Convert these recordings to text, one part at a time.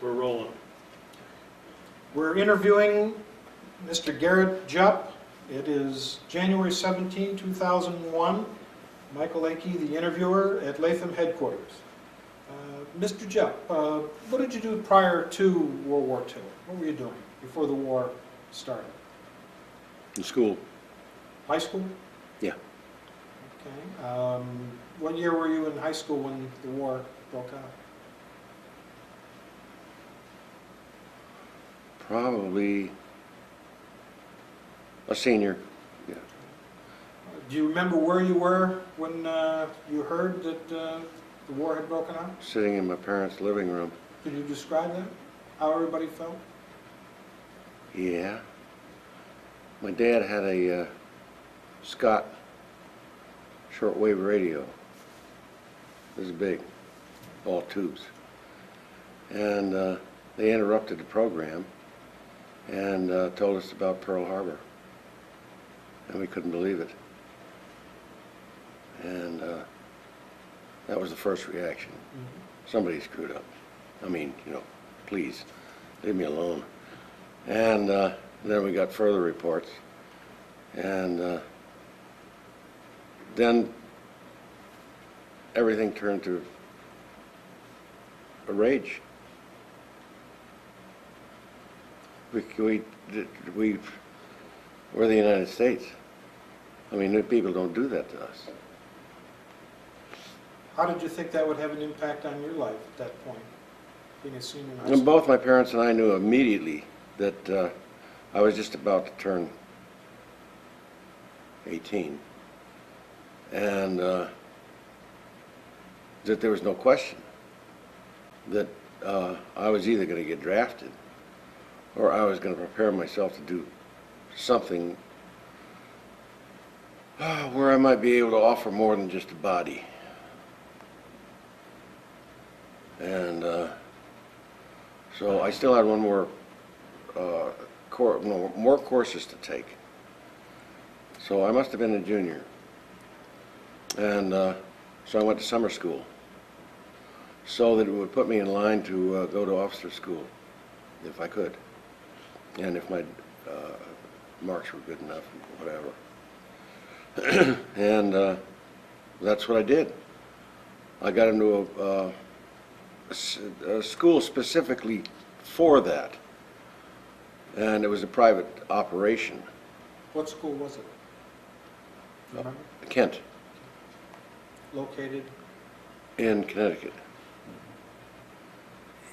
We're rolling. We're interviewing Mr. Garrett Jupp. It is January 17, 2001. Michael Akey, the interviewer at Latham headquarters. Mr. Jupp, what did you do prior to World War II? What were you doing before the war started? In school. High school? Yeah. Okay. What year were you in high school when the war broke out? Probably a senior. Yeah. Do you remember where you were when you heard that the war had broken out? Sitting in my parents' living room. Could you describe that? How everybody felt? Yeah. My dad had a Scott shortwave radio. It was big, all tubes. And they interrupted the program and told us about Pearl Harbor. And we couldn't believe it. And that was the first reaction. Mm-hmm. Somebody screwed up. I mean, you know, please, leave me alone. And then we got further reports. And then everything turned to a rage. We're the United States. I mean, people don't do that to us. How did you think that would have an impact on your life at that point, being a senior in high And school? both my parents and I knew immediately that I was just about to turn 18, and that there was no question that I was either going to get drafted or I was going to prepare myself to do something where I might be able to offer more than just a body. And so I still had one more more courses to take. So I must have been a junior. And so I went to summer school so that it would put me in line to go to officer school if I could. And if my marks were good enough, whatever. And that's what I did. I got into a school specifically for that. And it was a private operation. What school was it? Do you remember? Kent, Located? in Connecticut.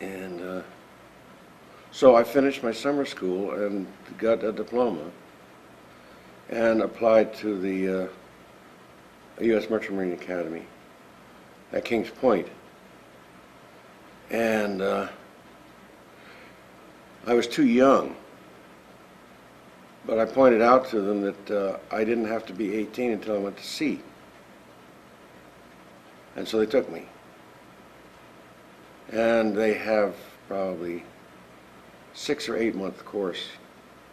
And so I finished my summer school and got a diploma and applied to the U.S. Merchant Marine Academy at Kings Point. And I was too young, but I pointed out to them that I didn't have to be 18 until I went to sea. And so they took me. And they have probably 6 or 8 month course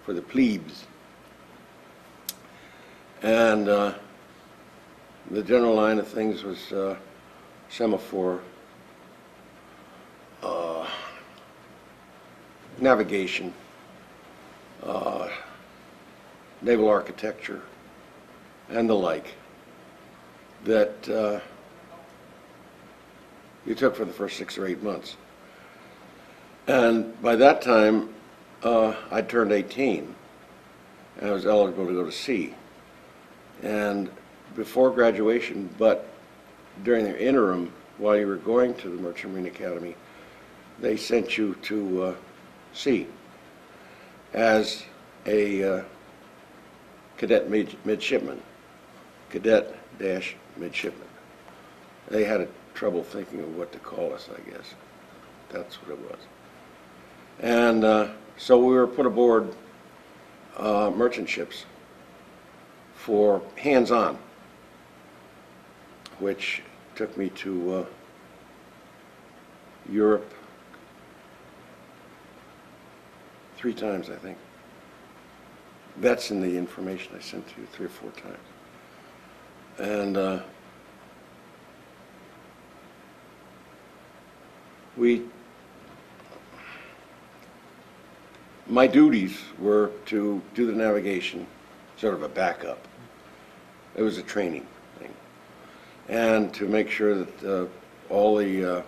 for the plebes. And the general line of things was semaphore, navigation, naval architecture, and the like that you took for the first 6 or 8 months. And by that time, I turned 18, and I was eligible to go to sea. And before graduation, but during the interim, while you were going to the Merchant Marine Academy, they sent you to sea as a cadet midshipman, cadet-midshipman. They had trouble thinking of what to call us, I guess. That's what it was. And so we were put aboard merchant ships for hands-on, which took me to Europe 3 times, I think. That's in the information I sent to you 3 or 4 times. And we my duties were to do the navigation, sort of a backup. It was a training thing. And to make sure that all the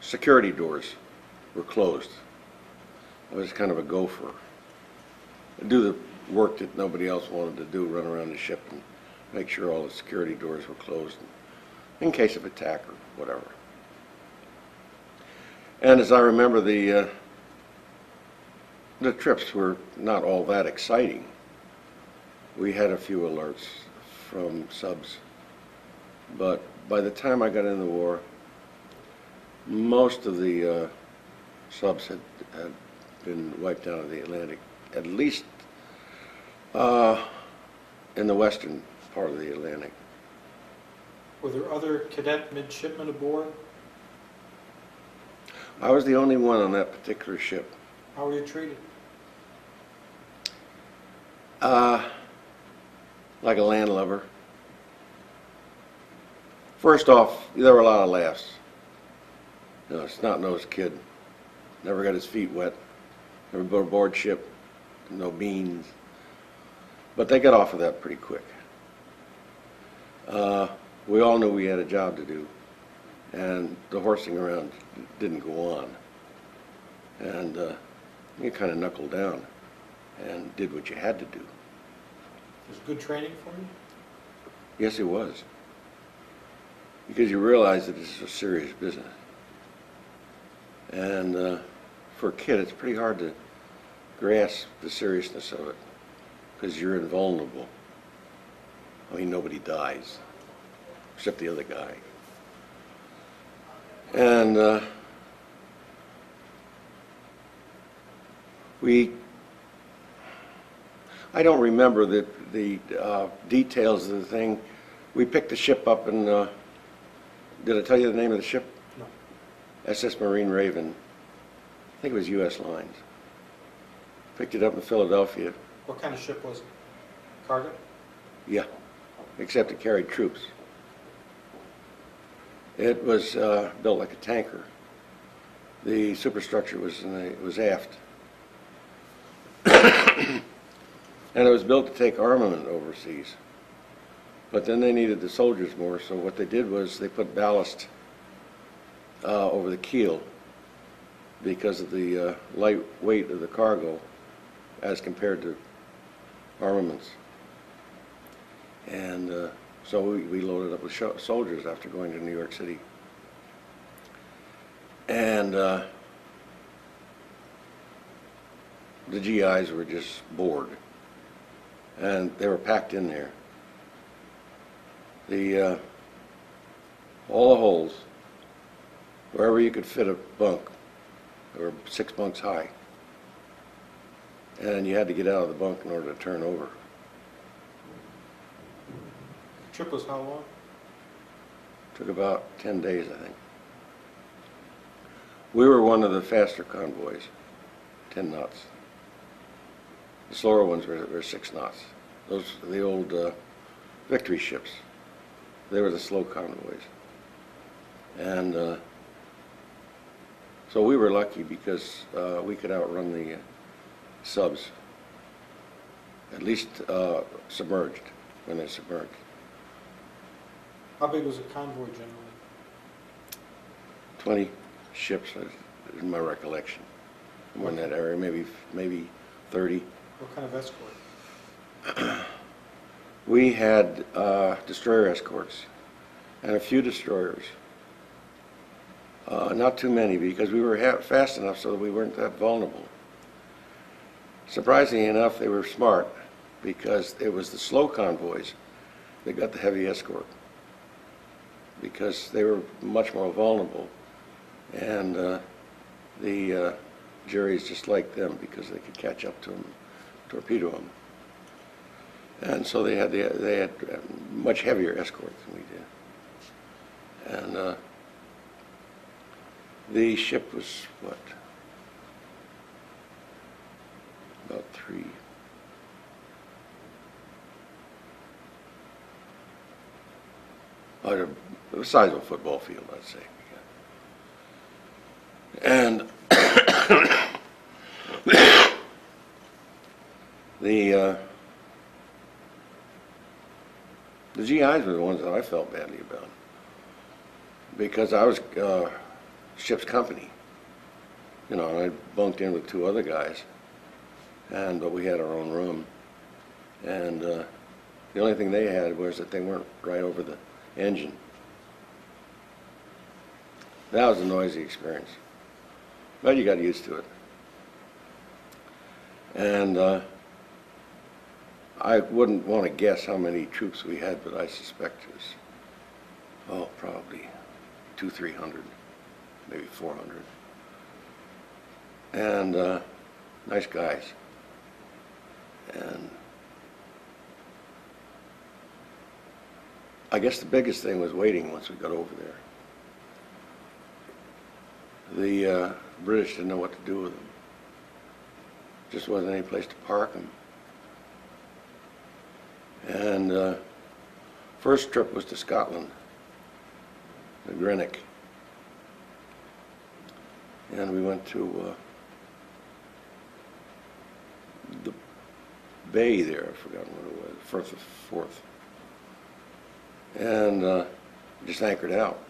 security doors were closed. I was kind of a gopher. I'd do the work that nobody else wanted to do, run around the ship and make sure all the security doors were closed in case of attack or whatever. And as I remember, the trips were not all that exciting. We had a few alerts from subs, but by the time I got in the war, most of the subs had been wiped out of the Atlantic, at least in the western part of the Atlantic. Were there other cadet midshipmen aboard? I was the only one on that particular ship. How were you treated? Like a landlubber. First off, there were a lot of laughs. You know, a snot-nosed kid, never got his feet wet, never been aboard ship, no beans. But they got off of that pretty quick. We all knew we had a job to do, and the horsing around didn't go on. And you kind of knuckled down and did what you had to do. It was good training for you? Yes, it was. Because you realize that this is a serious business. And for a kid, it's pretty hard to grasp the seriousness of it, because you're invulnerable. I mean, nobody dies, except the other guy. And I don't remember the details of the thing. We picked the ship up and, did I tell you the name of the ship? No. SS Marine Raven. I think it was U.S. Lines. Picked it up in Philadelphia. What kind of ship was it? Cargo? Yeah, except it carried troops. It was built like a tanker. The superstructure was aft. And it was built to take armament overseas. But then they needed the soldiers more, so what they did was they put ballast over the keel because of the light weight of the cargo as compared to armaments. And so we loaded up with soldiers after going to New York City. And the GIs were just bored. And they were packed in there. All the holes, wherever you could fit a bunk, there were 6 bunks high. And you had to get out of the bunk in order to turn over. The trip was how long? Took about 10 days, I think. We were one of the faster convoys, 10 knots. The slower ones were 6 knots. Those are the old victory ships. They were the slow convoys. And so we were lucky because we could outrun the subs, at least submerged, when they're submerged. How big was a convoy generally? 20 ships, in my recollection, more in that area, maybe 30. What kind of escort? We had destroyer escorts and a few destroyers. Not too many, because we were fast enough so that we weren't that vulnerable. Surprisingly enough, they were smart, because it was the slow convoys that got the heavy escort, because they were much more vulnerable, and the Jerrys just liked them because they could catch up to them, torpedo them. And so they had much heavier escorts than we did. And the ship was, what, about 3. The size of a football field, I'd say. And The GIs were the ones that I felt badly about, because I was ship's company, and I bunked in with 2 other guys, but we had our own room, and the only thing they had was that they weren't right over the engine. That was a noisy experience, but you got used to it. And I wouldn't want to guess how many troops we had, but I suspect it was, probably 200-300, maybe 400. And nice guys. And I guess the biggest thing was waiting once we got over there. The British didn't know what to do with them. Just wasn't any place to park them. And first trip was to Scotland, to Greenock. And we went to the bay there, I've forgotten what it was, Firth of Forth. And just anchored out,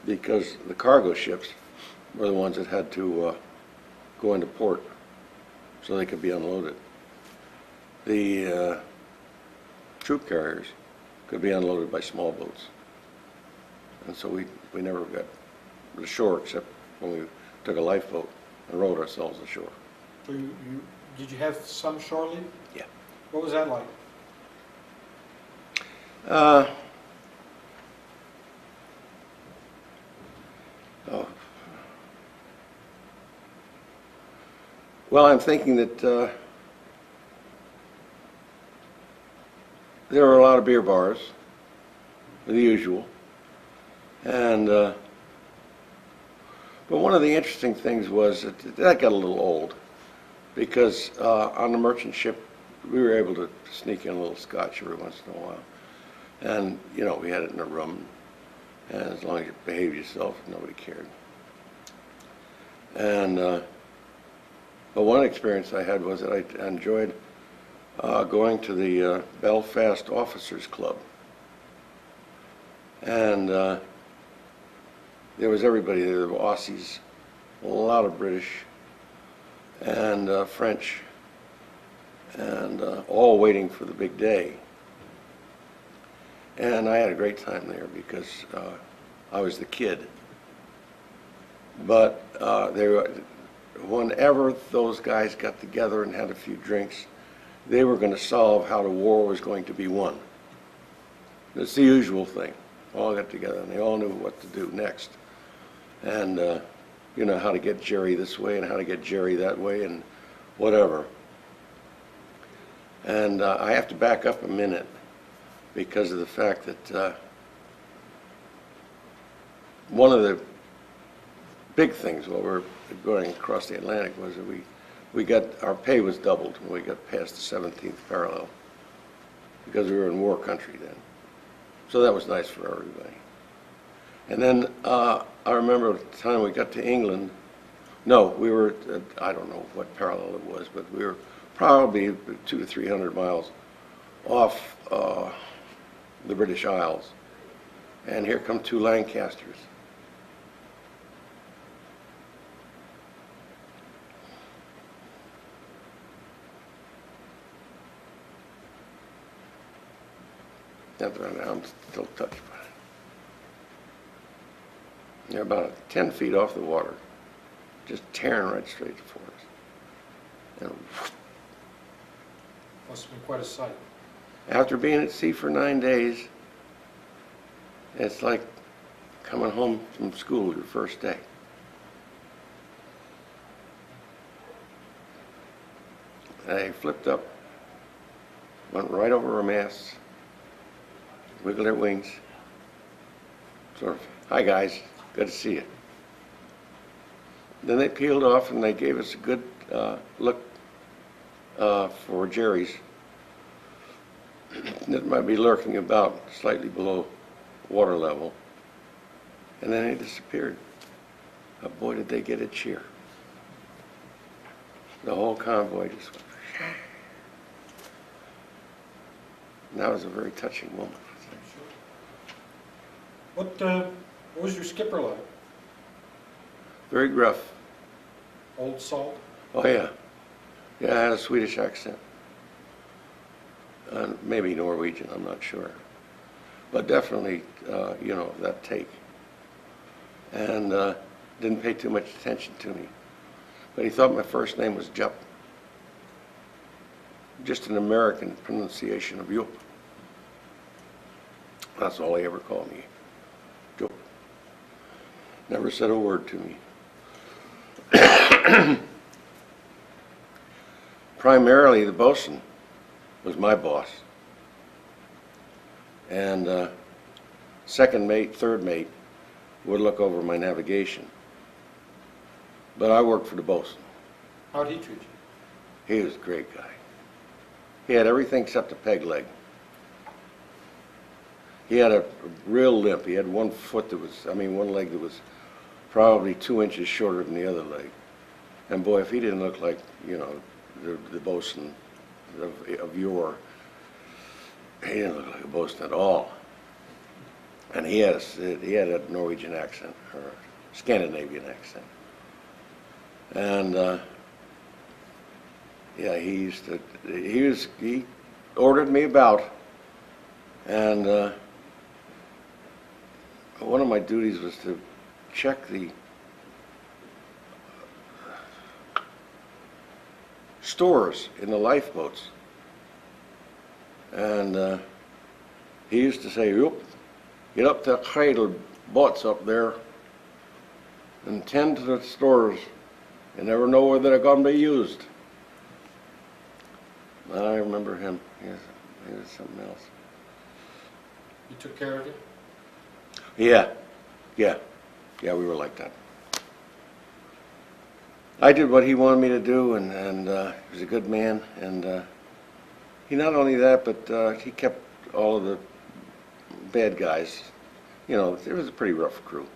because the cargo ships were the ones that had to go into port so they could be unloaded. The troop carriers could be unloaded by small boats. And so we never got ashore except when we took a lifeboat and rowed ourselves ashore. So did you have some shore leave? Yeah. What was that like? Well, I'm thinking that there were a lot of beer bars, the usual, and but one of the interesting things was that got a little old, because on the merchant ship we were able to sneak in a little scotch every once in a while, and we had it in a room, and as long as you behaved yourself, nobody cared. And but one experience I had was that I enjoyed going to the Belfast Officers Club. And there was everybody there. There were Aussies, a lot of British, and French, and all waiting for the big day. And I had a great time there because I was the kid. But whenever those guys got together and had a few drinks, they were going to solve how the war was going to be won. It's the usual thing. All got together and they all knew what to do next. And how to get Jerry this way and how to get Jerry that way and whatever. And I have to back up a minute because of the fact that one of the big things while we were going across the Atlantic was that we got, our pay was doubled when we got past the 17th parallel, because we were in war country then. So that was nice for everybody. And then I remember the time we got to England, no, we were, I don't know what parallel it was, but we were probably 200 to 300 miles off the British Isles. And here come 2 Lancasters. I'm still touched by it. They're about 10 feet off the water, just tearing right straight for us. And Must have been quite a sight. after being at sea for 9 days, it's like coming home from school your first day. They flipped up, went right over our masts, wiggled their wings, sort of, hi guys, good to see you. Then they peeled off and they gave us a good look for Jerry's that might be lurking about slightly below water level. And then he disappeared. Oh, boy, did they get a cheer. The whole convoy just went. And that was a very touching moment. What was your skipper like? Very gruff. Old salt? Oh yeah. Yeah, I had a Swedish accent. Maybe Norwegian, I'm not sure. But definitely, you know, that take. And didn't pay too much attention to me. But he thought my first name was Jupp. Just an American pronunciation of Jupp. That's all he ever called me. Jupp. Never said a word to me. Primarily, the bosun was my boss. And second mate, third mate would look over my navigation. But I worked for the bosun. How'd he treat you? He was a great guy. He had everything except a peg leg. He had a real limp. He had one leg that was probably 2 inches shorter than the other leg. And boy, if he didn't look like, you know, the bosun of yore, he didn't look like a bosun at all. And he had a Norwegian accent, or a Scandinavian accent. And yeah, he ordered me about, and one of my duties was to check the stores in the lifeboats. And he used to say, "Yup, get up to cradle boats up there and tend to the stores. You never know whether they're going to be used." I remember him. He was something else. He took care of you? Yeah, we were like that. I did what he wanted me to do, and he was a good man, and he not only that, but he kept all of the bad guys. You know, it was a pretty rough crew.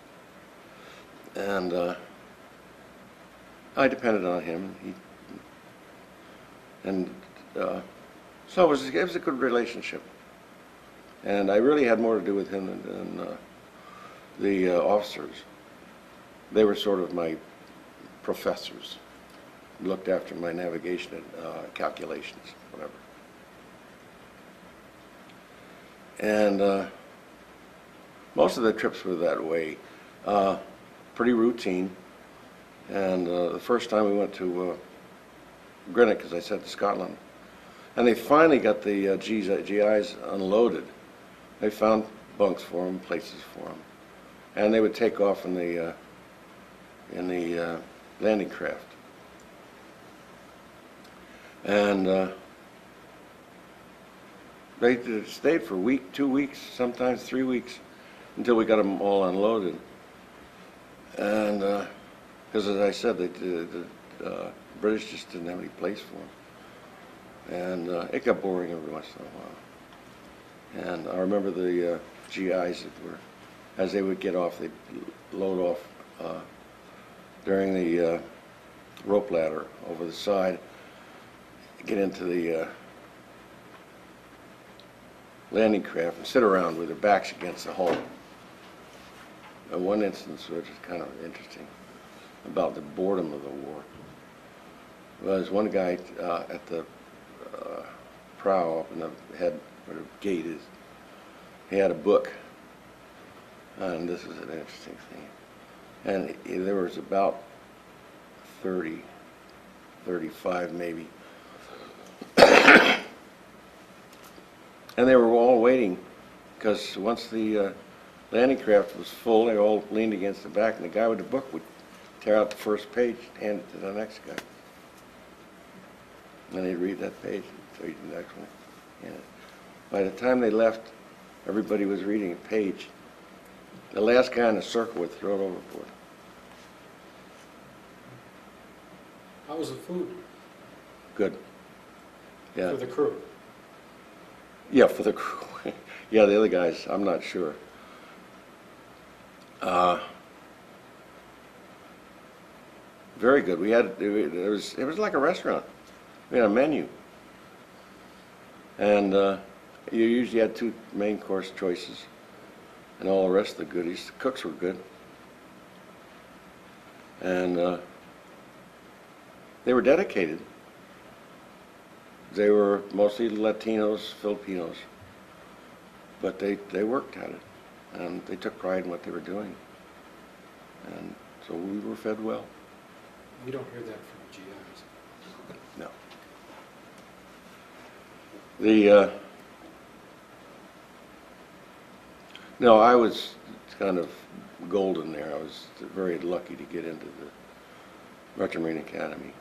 And I depended on him. So it was a good relationship. And I really had more to do with him than the officers. They were sort of my professors, looked after my navigation calculations, whatever. And most of the trips were that way, pretty routine. And the first time we went to Greenock, as I said, to Scotland, and they finally got the GIs unloaded. They found bunks for them, places for them, and they would take off in the landing craft. And they stayed for a week, 2 weeks, sometimes 3 weeks, until we got them all unloaded. And because, as I said, the British just didn't have any place for them. And it got boring every once in a while. And I remember the GIs that were, as they would get off, they'd load off during the rope ladder over the side, get into the landing craft and sit around with their backs against the hull. And one instance, which is kind of interesting, about the boredom of the war, was one guy at the prow up in the head where the gate is. He had a book, and this was an interesting thing. And there was about 30, 35 maybe. And they were all waiting, because once the landing craft was full, they all leaned against the back, and the guy with the book would tear out the first page, hand it to the next guy. And he'd read that page, and read the next one. And by the time they left, everybody was reading a page. The last guy in the circle would throw it overboard. How was the food? Good. Yeah. For the crew? Yeah, for the crew. Yeah, the other guys, I'm not sure. Very good. We had it was like a restaurant. We had a menu, and You usually had 2 main course choices, and all the rest of the goodies. The cooks were good, and they were dedicated. They were mostly Latinos, Filipinos, but they worked at it, and they took pride in what they were doing, and so we were fed well. You don't hear that from GIs. No. The no, I was kind of golden there. I was very lucky to get into the Merchant Marine Academy,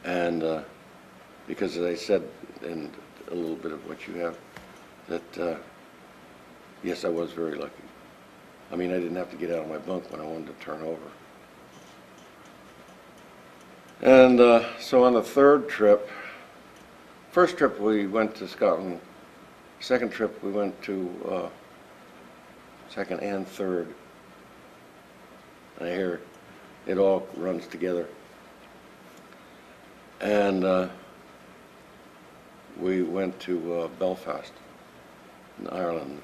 and because, as I said in a little bit of what you have, that yes, I was very lucky. I mean, I didn't have to get out of my bunk when I wanted to turn over. And so on the third trip, first trip we went to Scotland. Second trip we went to second and third. I hear it all runs together. And we went to Belfast in Ireland.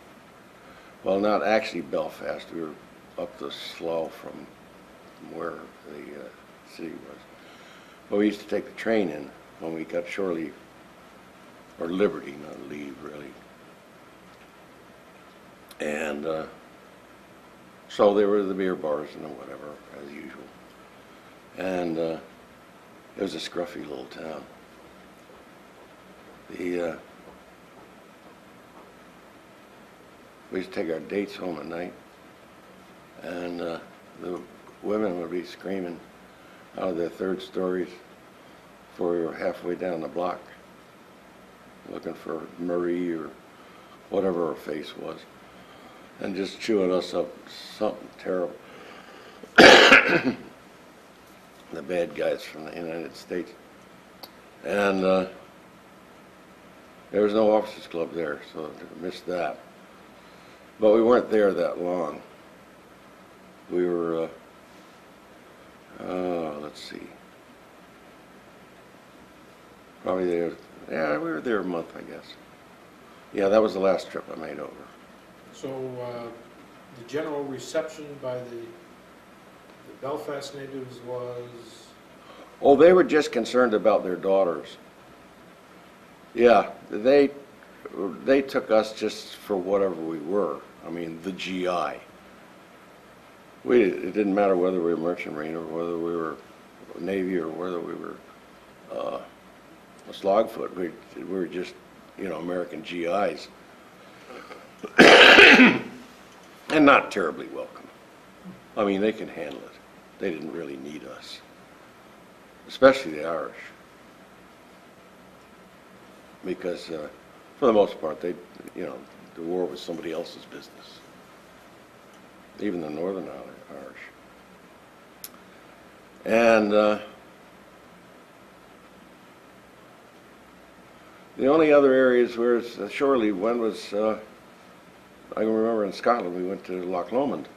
Well, not actually Belfast. We were up the slough from where the city was. But we used to take the train in when we got shore leave, or liberty, not leave, really. And so there were the beer bars and whatever, as usual. And it was a scruffy little town. We used to take our dates home at night, and the women would be screaming out of their third stories before we were halfway down the block, looking for Marie or whatever her face was, and just chewing us up something terrible. The bad guys from the United States. And there was no officers club there, so I missed that. But we weren't there that long. We were, let's see, probably there, yeah, we were there a month, I guess. Yeah, that was the last trip I made over. So the general reception by the Belfast natives was? Oh, they were just concerned about their daughters. Yeah, they took us just for whatever we were. I mean, the GI. It didn't matter whether we were Merchant Marine or whether we were Navy or whether we were a Slogfoot. We were just, American GIs. And not terribly welcome. I mean, they can handle it. They didn't really need us, especially the Irish, because for the most part, the war was somebody else's business. Even the Northern Irish. And the only other areas where shore leave went was, I can remember in Scotland we went to Loch Lomond.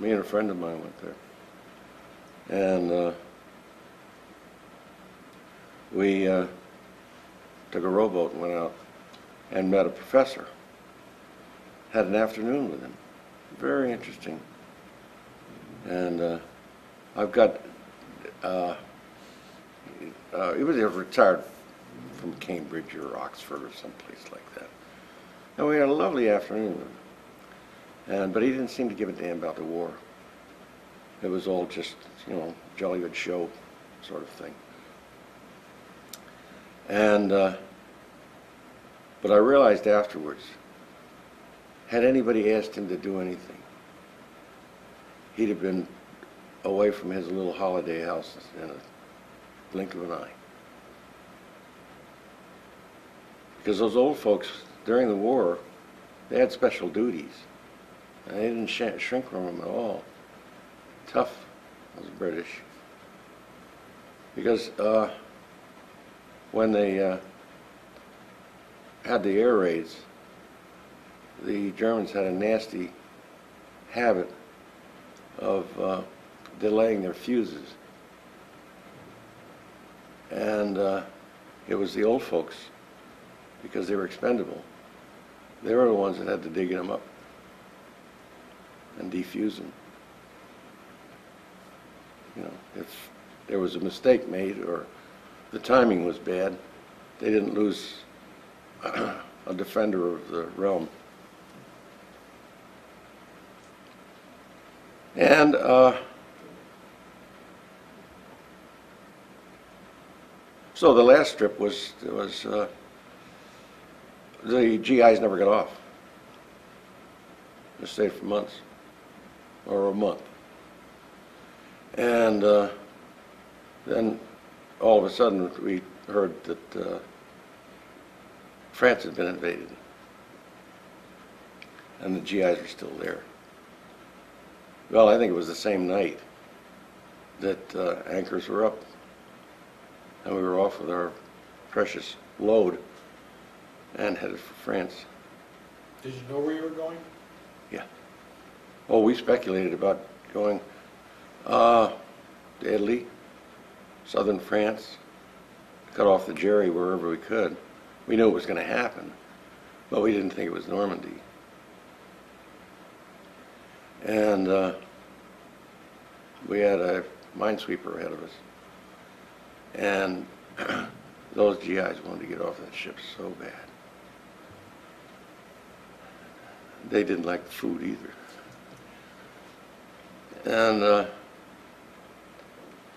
Me and a friend of mine went there. And we took a rowboat and went out and met a professor. Had an afternoon with him. Very interesting. And I've got, he was retired from Cambridge or Oxford or someplace like that. And we had a lovely afternoon with him. But he didn't seem to give a damn about the war. It was all just, jolly good show sort of thing. And, but I realized afterwards, had anybody asked him to do anything, he'd have been away from his little holiday house in a blink of an eye. Because those old folks, during the war, they had special duties. And they didn't shrink from them at all. Tough, those British. Because when they had the air raids, the Germans had a nasty habit of delaying their fuses. And It was the old folks, because they were expendable. They were the ones that had to dig them up and defuse them. You know, if there was a mistake made or the timing was bad, they didn't lose a defender of the realm. And so the last trip was the GIs never got off. They stayed for months, or a month. And then all of a sudden we heard that France had been invaded. And the GIs were still there. Well, I think it was the same night that anchors were up and we were off with our precious load and headed for France. Did you know where you were going? Yeah. Oh, we speculated about going to Italy, southern France, cut off the Jerry wherever we could. We knew it was going to happen, but we didn't think it was Normandy. And we had a minesweeper ahead of us. And those GIs wanted to get off that ship so bad. They didn't like the food either. And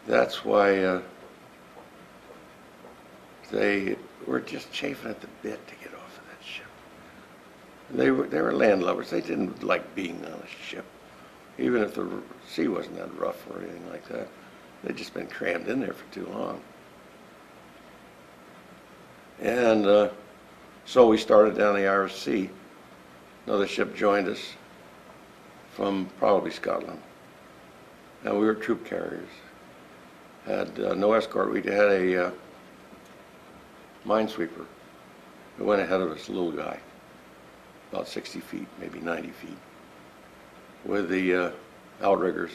that's why they were just chafing at the bit to get off of that ship. They were landlubbers. They didn't like being on a ship, even if the sea wasn't that rough or anything like that. They'd just been crammed in there for too long. And so we started down the Irish Sea. Another ship joined us from probably Scotland. And we were troop carriers. Had no escort. We had a minesweeper who went ahead of us, a little guy, about 60 feet, maybe 90 feet, with the outriggers.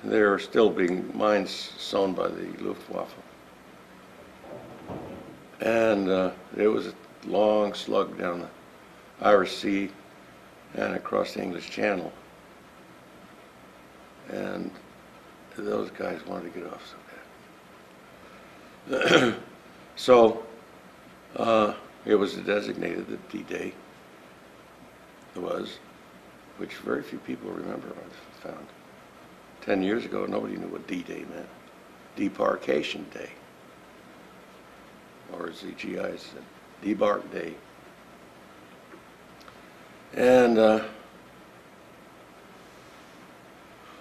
There are still being mines sown by the Luftwaffe. And it was a long slug down the Irish Sea and across the English Channel. And those guys wanted to get off so bad. So it was designated the D-Day. It was, which very few people remember, I've found. 10 years ago, nobody knew what D-Day meant. Debarkation Day. Or as the GIs said, Debark Day. And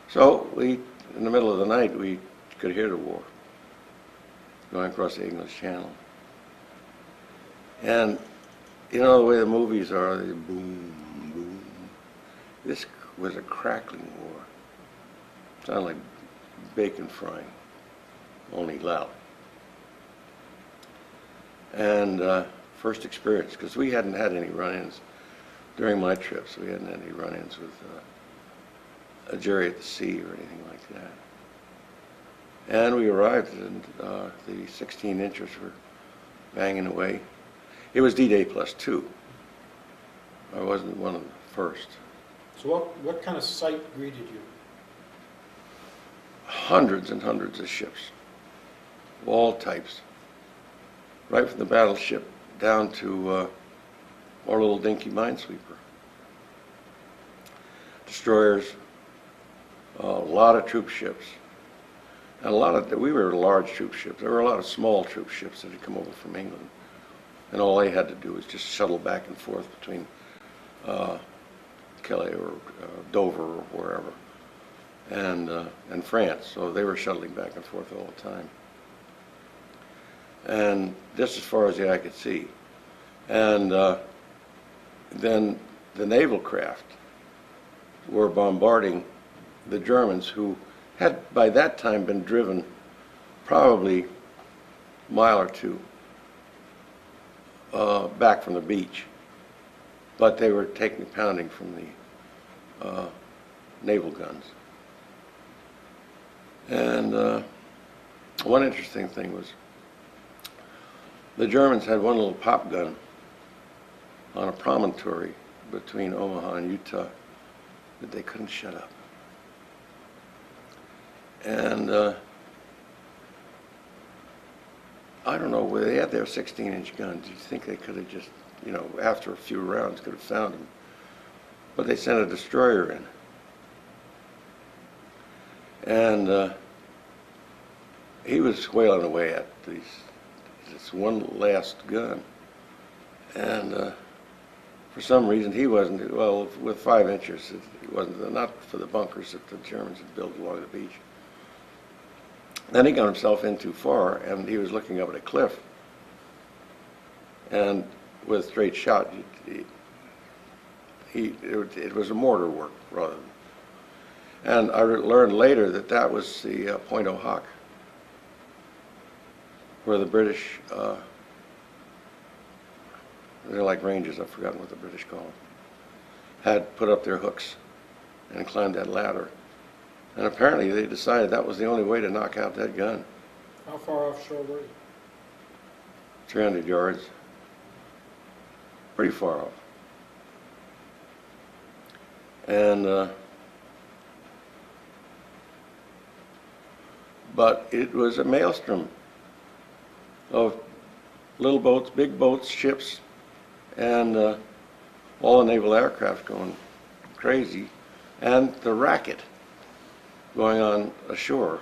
so we, in the middle of the night, we could hear the war going across the English Channel. And you know the way the movies are, they boom, boom. This was a crackling war. Sounded like bacon frying, only loud. And first experience, because we hadn't had any run-ins during my trips. We hadn't had any run-ins with a Jerry at the sea or anything like that. And we arrived and the 16-inchers were banging away. It was D-Day +2. I wasn't one of the first. So what kind of sight greeted you? Hundreds and hundreds of ships, of all types, right from the battleship down to our little dinky minesweeper. Destroyers, a lot of troop ships, and we were large troop ships. There were a lot of small troop ships that had come over from England, and all they had to do was just shuttle back and forth between Calais or Dover or wherever, and France. So they were shuttling back and forth all the time, and just as far as the eye could see. And then the naval craft were bombarding the Germans, who had by that time been driven probably a mile or two back from the beach, but they were taking pounding from the naval guns. And one interesting thing was The Germans had one little pop gun on a promontory between Omaha and Utah that they couldn't shut up. And I don't know, where they had their 16-inch guns. You'd think they could have just, after a few rounds, could have found them. But they sent a destroyer in. And he was whaling away at this one last gun. And for some reason, he wasn't, well, with 5 inches, it wasn't enough for the bunkers that the Germans had built along the beach. Then he got himself in too far, and he was looking up at a cliff. And with a straight shot, it was a mortar work rather than. And I learned later that that was the Point-Du-Hoc, where the British, they're like rangers, I've forgotten what the British call them, had put up their hooks and climbed that ladder. And apparently they decided that was the only way to knock out that gun. How far offshore were you? 300 yards. Pretty far off. And, but it was a maelstrom of little boats, big boats, ships, and all the naval aircraft going crazy, and the racket going on ashore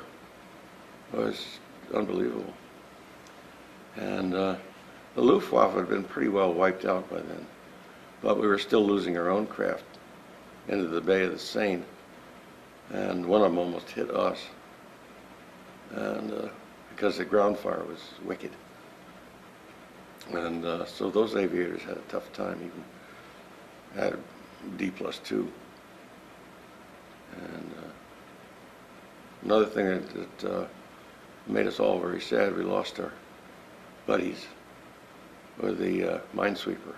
was unbelievable. And the Luftwaffe had been pretty well wiped out by then, but we were still losing our own craft into the Bay of the Seine, and one of them almost hit us, and because the ground fire was wicked. And so those aviators had a tough time, even had D+2. And another thing that made us all very sad, we lost our buddies with the minesweeper.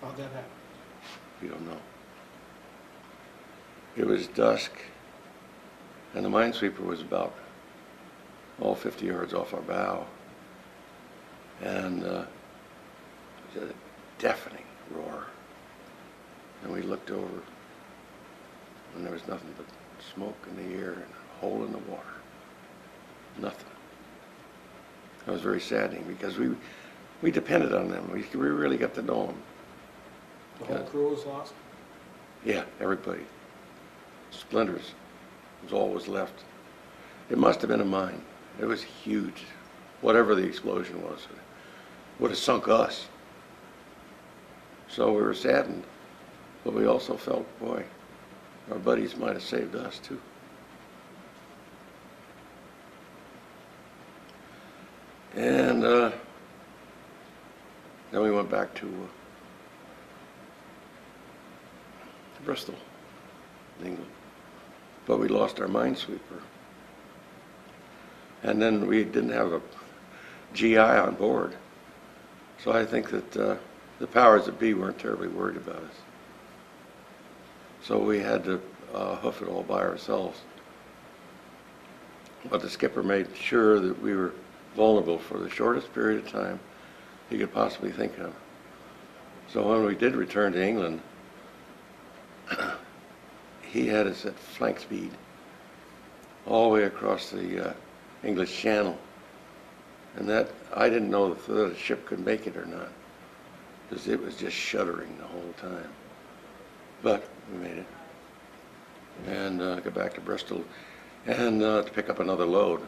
How'd that happen? We don't know. It was dusk, and the minesweeper was about 50 yards off our bow. And it was a deafening roar. And we looked over, and there was nothing but smoke in the air and a hole in the water. Nothing. It was very saddening because we depended on them. We really got to know them. The whole crew was lost? Yeah, everybody. Splinters was all was left. It must have been a mine. It was huge. Whatever the explosion was, it would have sunk us. So we were saddened, but we also felt, boy, our buddies might have saved us too. And then we went back to Bristol, England. But we lost our minesweeper. And then we didn't have a GI on board. So I think that the powers that be weren't terribly worried about us. So we had to hoof it all by ourselves. But the skipper made sure that we were vulnerable for the shortest period of time he could possibly think of. So when we did return to England, he had us at flank speed all the way across the English Channel. And that, I didn't know if the ship could make it or not, because it was just shuddering the whole time. But we made it. And got back to Bristol and to pick up another load.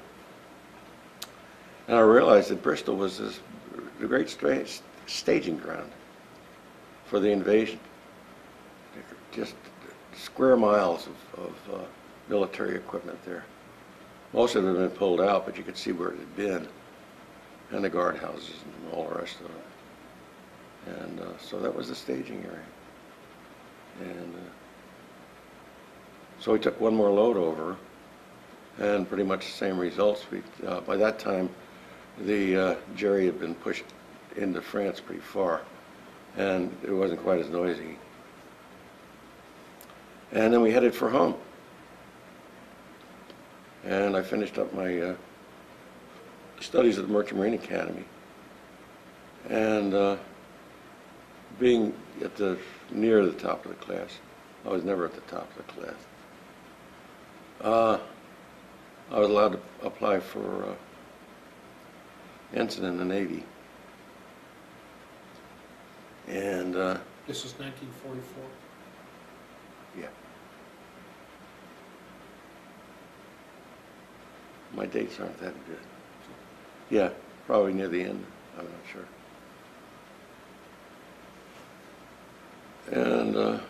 And I realized that Bristol was the great staging ground for the invasion. Just square miles of military equipment there. Most of it had been pulled out, but you could see where it had been, and the guardhouses and all the rest of it. And so that was the staging area. And so we took one more load over, and pretty much the same results. By that time, the Jerry had been pushed into France pretty far, and it wasn't quite as noisy. And then we headed for home. And I finished up my studies at the Merchant Marine Academy And being at near the top of the class, I was never at the top of the class. I was allowed to apply for Ensign in the Navy. And This was 1944. yeah. My dates aren't that good. Yeah, probably near the end. I'm not sure. And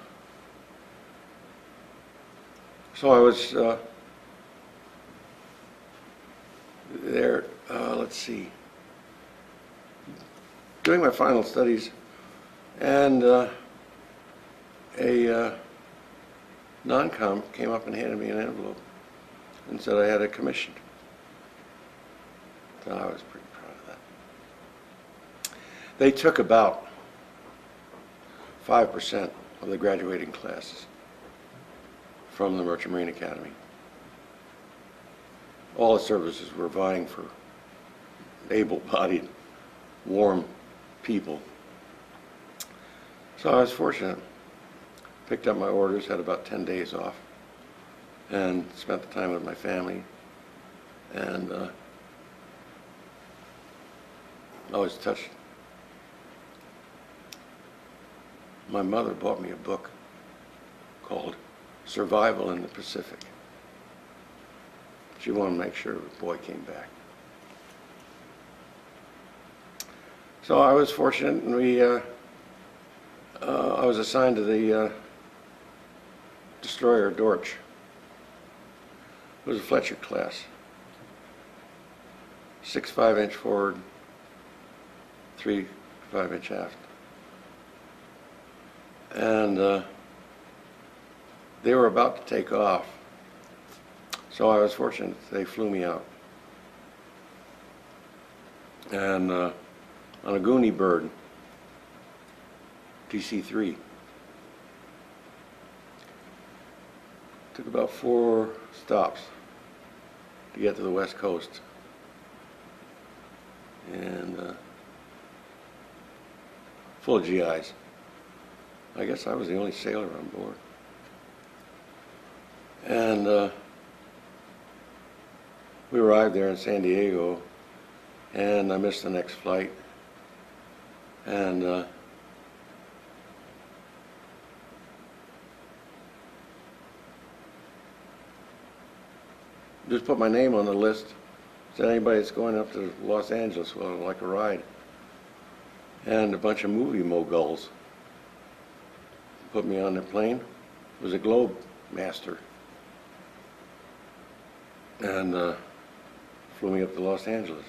so I was there, let's see, doing my final studies, and a non-com came up and handed me an envelope and said I had a commission. So I was pretty proud of that. They took about 5% of the graduating classes from the Merchant Marine Academy. All the services were vying for able-bodied, warm people. So I was fortunate. Picked up my orders, had about 10 days off, and spent the time with my family. And I was touched. My mother bought me a book called Survival in the Pacific. She wanted to make sure the boy came back. So I was fortunate, and I was assigned to the destroyer Dorch. It was a Fletcher class. 6 5-inch forward, 3 5-inch aft. And they were about to take off. So I was fortunate they flew me out. And on a Goonie bird, DC-3. Took about 4 stops to get to the West Coast. And full of GIs. I guess I was the only sailor on board. And we arrived there in San Diego, and I missed the next flight. And just put my name on the list. Said anybody that's going up to Los Angeles will like a ride. And a bunch of movie moguls put me on the plane. It was a Globe Master. And flew me up to Los Angeles.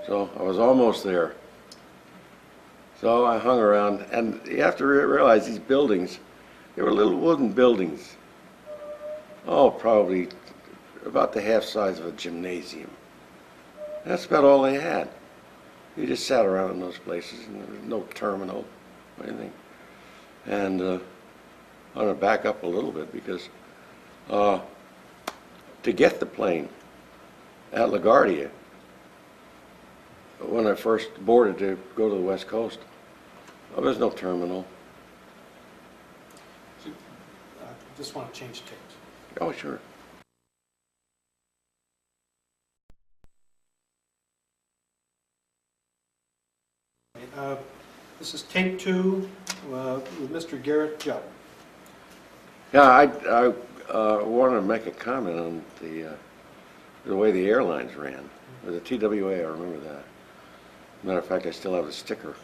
So I was almost there. So I hung around, and you have to realize these buildings, they were little wooden buildings. Oh, probably about the half size of a gymnasium. That's about all they had. You just sat around in those places, and there was no terminal or anything. And I'm going to back up a little bit because to get the plane at LaGuardia, when I first boarded to go to the West Coast, there was no terminal. Just want to change tapes. Oh, sure. This is tape 2 with Mr. Garrett Jupp. Yeah, I wanted to make a comment on the way the airlines ran. The TWA, I remember that. Matter of fact, I still have the sticker.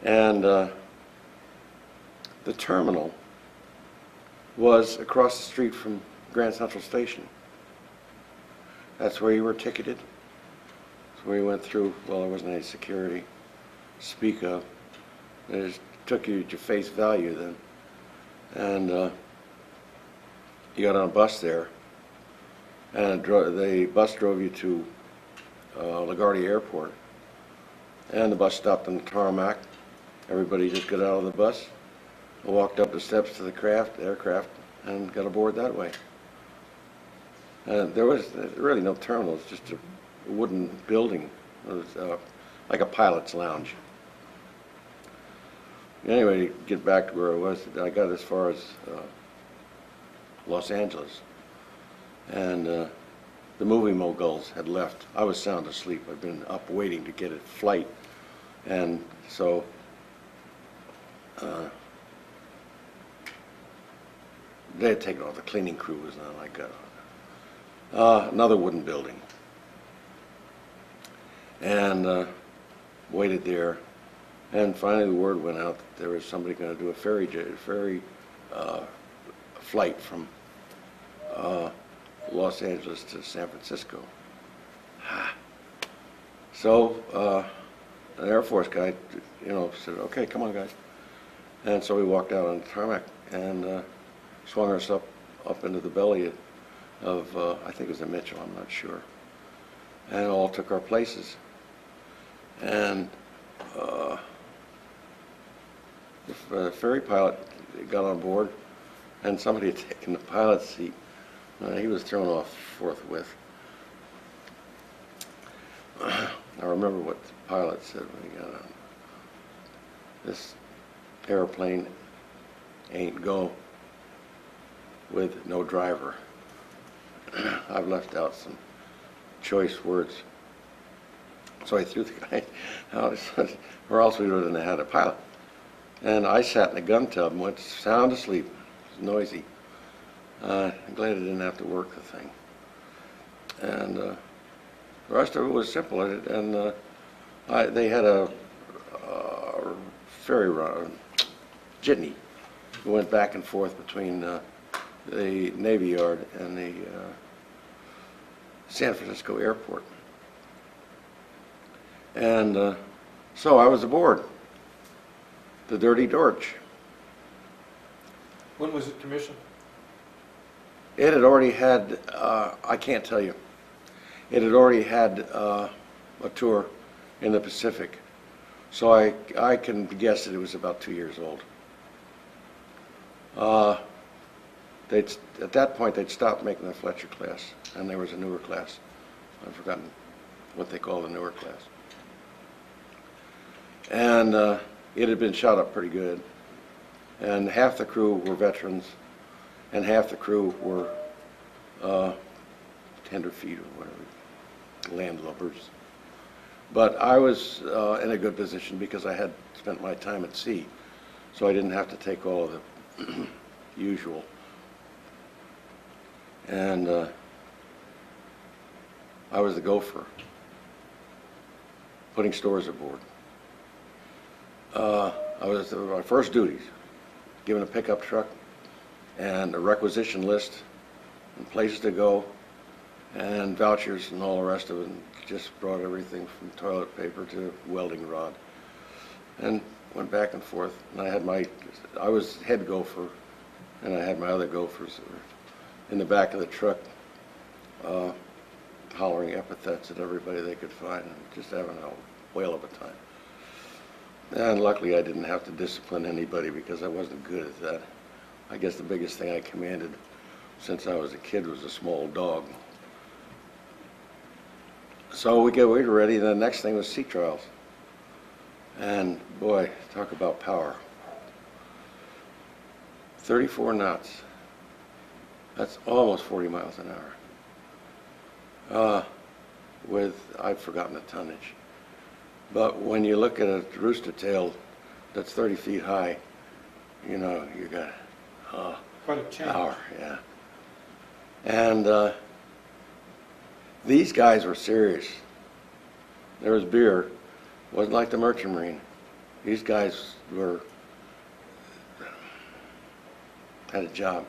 And the terminal was across the street from Grand Central Station. That's where you were ticketed. That's where you went through. Well, there wasn't any security to speak of. They just took you at your face value then. And you got on a bus there. And the bus drove you to LaGuardia Airport. And the bus stopped on the tarmac. Everybody just got out of the bus, walked up the steps to the aircraft, and got aboard that way. And there was really no terminals, just wooden building. It was like a pilot's lounge. Anyway, to get back to where I was, I got as far as Los Angeles, and the movie moguls had left. I was sound asleep. I'd been up waiting to get a flight, and so they had taken off. The cleaning crew was on. I got on another wooden building, and waited there. And finally, the word went out that there was somebody going to do a ferry flight from Los Angeles to San Francisco. So an Air Force guy, said, "Okay, come on, guys." And so we walked out on the tarmac and swung us up into the belly of I think it was a Mitchell, I'm not sure, and all took our places. And the ferry pilot got on board, and somebody had taken the pilot's seat. He was thrown off forthwith. I remember what the pilot said when he got on. "This airplane ain't go with no driver." I've left out some choice words. So I threw the guy out, or else we wouldn't have had a pilot. And I sat in the gun tub and went sound asleep. It was noisy. I'm glad I didn't have to work the thing. And the rest of it was simple. And they had a ferry run, jitney, who went back and forth between the Navy Yard and the San Francisco airport. And so I was aboard the Dirty Dorch. When was it commissioned? It had already had, I can't tell you, it had already had a tour in the Pacific. So I can guess that it was about 2 years old. At that point, they'd stopped making the Fletcher class, and there was a newer class. I've forgotten what they call the newer class. And it had been shot up pretty good. And half the crew were veterans, and half the crew were tenderfeet or whatever, landlubbers. But I was in a good position because I had spent my time at sea, so I didn't have to take all of the usual. And I was the gopher, putting stores aboard. My first duties, given a pickup truck and a requisition list and places to go and vouchers and all the rest of it, and just brought everything from toilet paper to welding rod and went back and forth. And I was head gopher, and I had my other gophers that were in the back of the truck hollering epithets at everybody they could find and just having a whale of a time. And luckily I didn't have to discipline anybody because I wasn't good at that. I guess the biggest thing I commanded since I was a kid was a small dog. So we were ready. The next thing was sea trials. And boy, talk about power. 34 knots. That's almost 40 miles an hour. I've forgotten the tonnage. But when you look at a rooster tail that's 30 feet high, you got Quite a change. power, yeah. And these guys were serious. There was beer. It wasn't like the Merchant Marine. These guys had a job.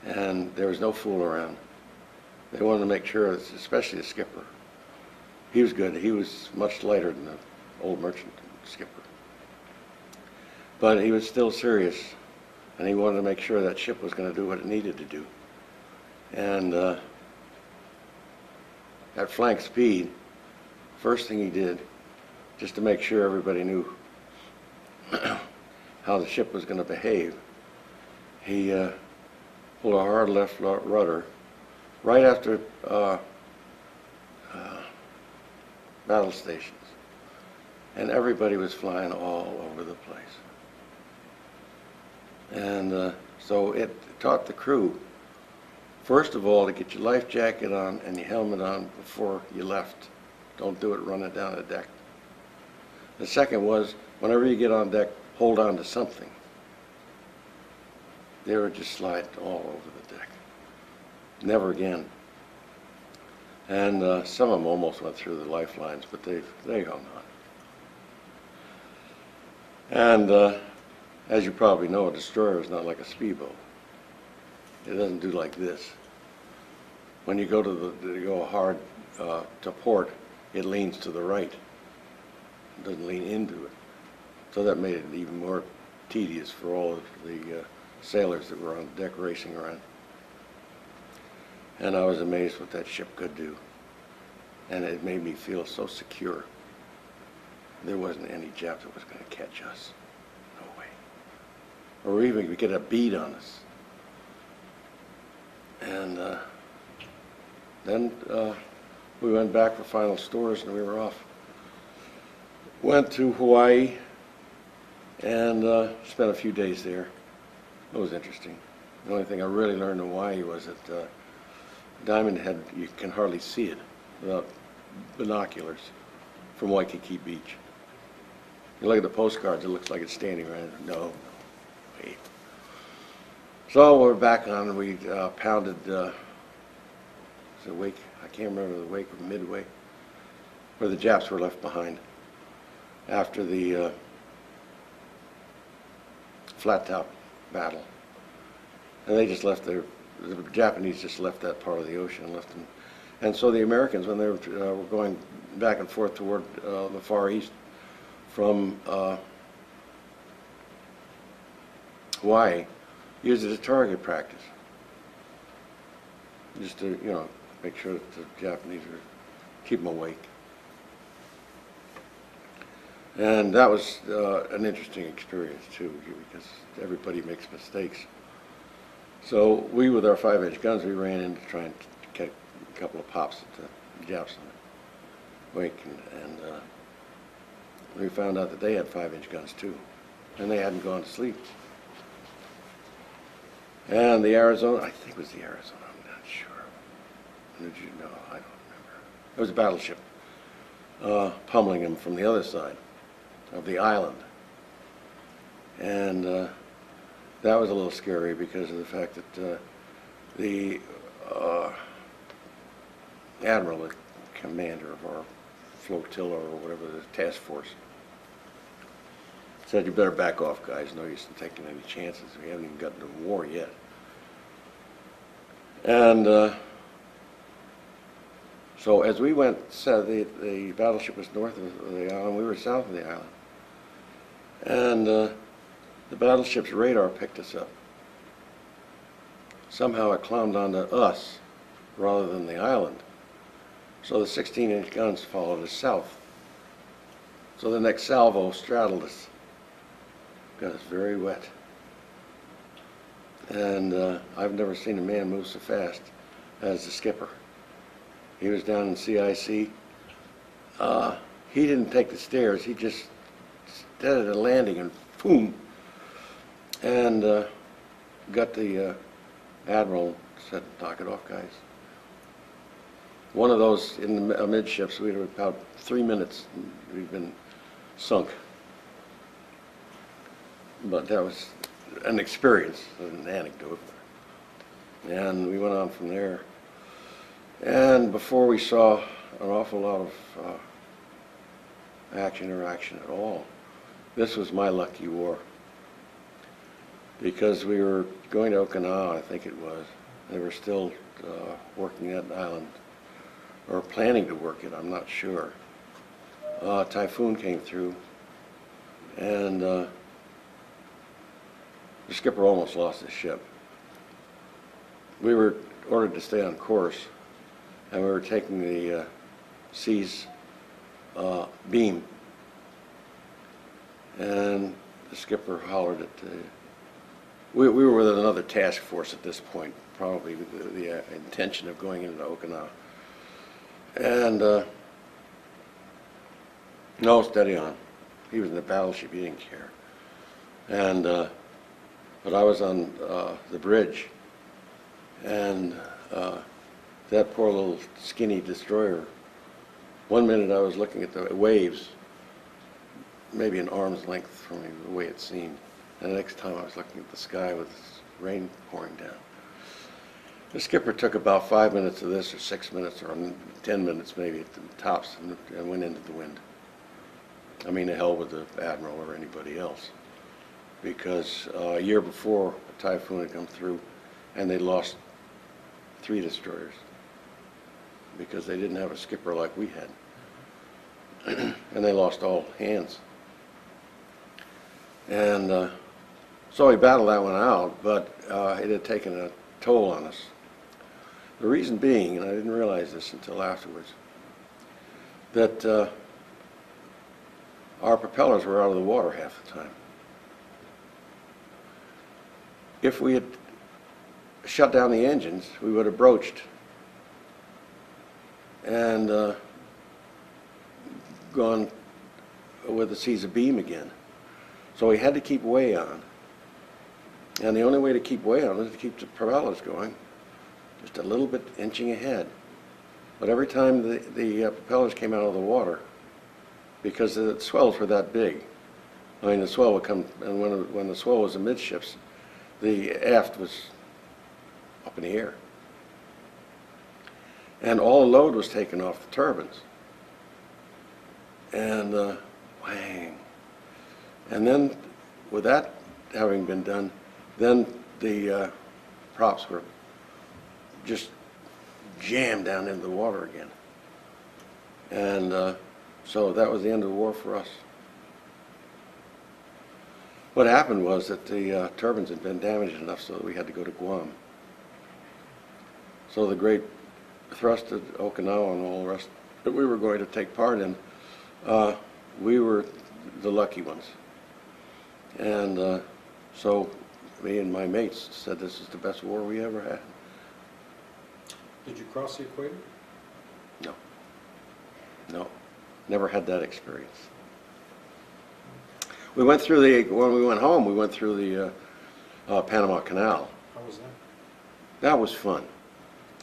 And there was no fool around. They wanted to make sure, especially the skipper. He was good. He was much lighter than the old merchant skipper. But he was still serious, and he wanted to make sure that ship was going to do what it needed to do. And at flank speed, first thing he did, just to make sure everybody knew how the ship was going to behave, he pulled a hard left rudder right after battle stations. And everybody was flying all over the place. And so it taught the crew, first of all, to get your life jacket on and your helmet on before you left. Don't do it running down the deck. The second was, whenever you get on deck, hold on to something. They were just sliding all over the deck. Never again. And some of them almost went through the lifelines, but they hung on. And as you probably know, a destroyer is not like a speedboat. It doesn't do like this. When you go to go hard to port, it leans to the right. It doesn't lean into it. So that made it even more tedious for all of the sailors that were on deck racing around. And I was amazed what that ship could do. And it made me feel so secure. There wasn't any Jap that was going to catch us. No way. Or even get a bead on us. And then we went back for final stores and we were off. Went to Hawaii and spent a few days there. It was interesting. The only thing I really learned in Hawaii was that Diamond Head, you can hardly see it without binoculars from Waikiki Beach. You look at the postcards, it looks like it's standing right there. No, wait. So we're back on, we pounded, was it Wake? I can't remember the Wake or Midway, where the Japs were left behind after the flat top battle. And they just left the Japanese just left that part of the ocean and left them. And so the Americans, when they were going back and forth toward the Far East from Hawaii, used it as target practice. Just to, you know, make sure that the Japanese were, keep them awake. And that was an interesting experience too, because everybody makes mistakes. So we, with our 5-inch guns, we ran in to try and get a couple of pops at the Japs in the wake, and we found out that they had 5-inch guns too, and they hadn't gone to sleep. And the Arizona, I think it was the Arizona, I'm not sure. Did you know? I don't remember. It was a battleship pummeling them from the other side of the island. And that was a little scary because of the fact that the admiral, the commander of our flotilla or whatever, the task force, said, "You better back off, guys. No use in taking any chances. We haven't even gotten to war yet." And so as we went, the battleship was north of the island, we were south of the island. And the battleship's radar picked us up. Somehow it climbed onto us rather than the island. So the 16-inch guns followed us south. So the next salvo straddled us. Got us very wet. And I've never seen a man move so fast as the skipper. He was down in CIC. He didn't take the stairs. He just started a landing and boom, and got the admiral, said, "Knock it off, guys." One of those in the amidships, we had about 3 minutes, and we'd been sunk. But that was an experience, an anecdote. And we went on from there. And before we saw an awful lot of action at all, this was my lucky war. Because we were going to Okinawa, I think it was. They were still working that island, or planning to work it, I'm not sure. Typhoon came through, and the skipper almost lost his ship. We were ordered to stay on course, and we were taking the sea's beam, and the skipper hollered at the... We were with another task force at this point, probably with the intention of going into Okinawa. And, no, steady on. He was in the battleship, he didn't care. And, but I was on the bridge, and that poor little skinny destroyer, one minute I was looking at the waves, maybe an arm's length from me, the way it seemed. And the next time I was looking at the sky with rain pouring down. The skipper took about 5 minutes of this, or 6 minutes, or 10 minutes maybe at the tops, and went into the wind. I mean, to hell with the admiral or anybody else. Because a year before, a typhoon had come through, and they lost 3 destroyers. Because they didn't have a skipper like we had. And they lost all hands. And so we battled that one out, but it had taken a toll on us. The reason being, and I didn't realize this until afterwards, that our propellers were out of the water half the time. If we had shut down the engines, we would have broached and gone with the seas abeam again. So we had to keep way on. And the only way to keep way on is to keep the propellers going, just a little bit inching ahead. But every time the propellers came out of the water, because the swells were that big, I mean, the swell would come, and when the swell was amidships, the aft was up in the air. And all the load was taken off the turbines. And whang. And then, with that having been done, then the props were just jammed down into the water again. And so that was the end of the war for us. What happened was that the turbines had been damaged enough so that we had to go to Guam. So the great thrust at Okinawa and all the rest that we were going to take part in, we were the lucky ones. And so me and my mates said this is the best war we ever had. Did you cross the equator? No. No. Never had that experience. We went through when we went home, we went through the Panama Canal. How was that? That was fun.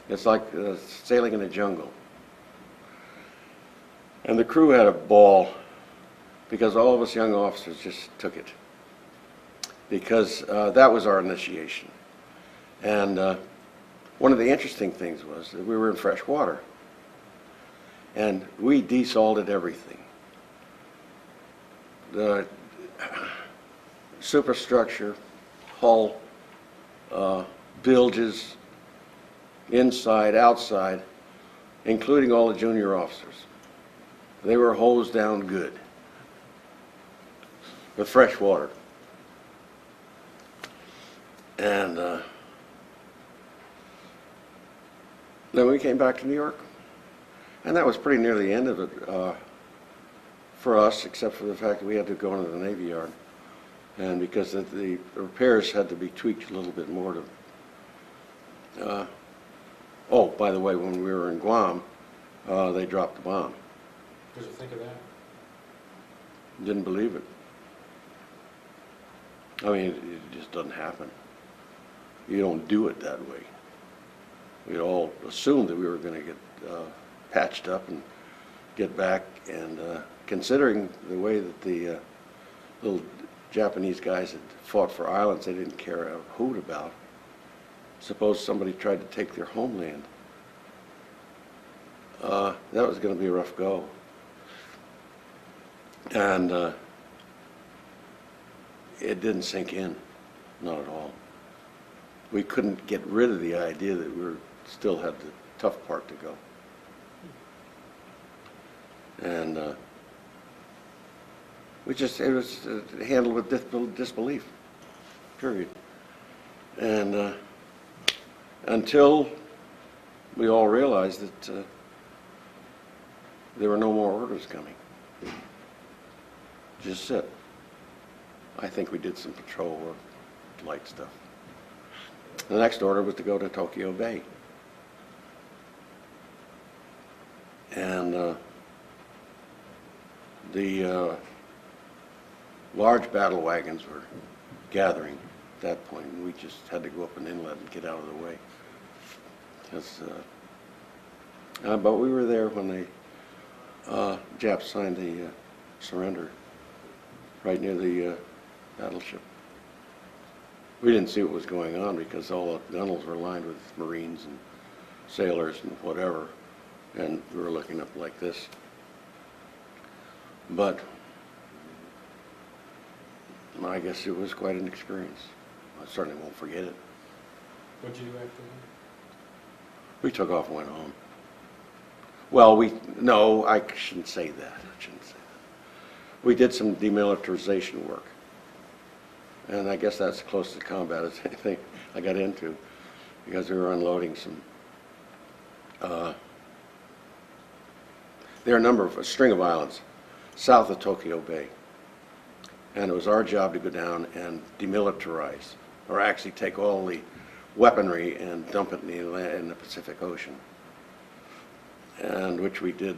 It's like sailing in a jungle. And the crew had a ball because all of us young officers just took it. Because that was our initiation. And one of the interesting things was that we were in fresh water. And we desalted everything. The superstructure, hull, bilges, inside, outside, including all the junior officers. They were hosed down good with fresh water. And then we came back to New York. And that was pretty near the end of it for us, except for the fact that we had to go into the Navy Yard. And because the repairs had to be tweaked a little bit more to... oh, by the way, when we were in Guam, they dropped the bomb. What did you think of that? Didn't believe it. I mean, it just doesn't happen. You don't do it that way. We'd all assumed that we were going to get patched up and get back, and considering the way that the little Japanese guys had fought for islands they didn't care a hoot about. Suppose somebody tried to take their homeland. That was going to be a rough go. And it didn't sink in, not at all. We couldn't get rid of the idea that we still had the tough part to go. And it was handled with disbelief, period. And until we all realized that there were no more orders coming. Just sit. I think we did some patrol work, light stuff. The next order was to go to Tokyo Bay. And the large battle wagons were gathering at that point, and we just had to go up an inlet and get out of the way. But we were there when the Japs signed the surrender, right near the battleship. We didn't see what was going on because all the gunnels were lined with Marines and sailors and whatever, and we were looking up like this. But I guess it was quite an experience. I certainly won't forget it. What'd you do after that? We took off and went home. Well, no, I shouldn't say that. I shouldn't say that. We did some demilitarization work. And I guess that's close to combat as anything I got into, because we were unloading some, there are a string of islands south of Tokyo Bay. And it was our job to go down and demilitarize, or actually take all the weaponry and dump it in the Pacific Ocean. And which we did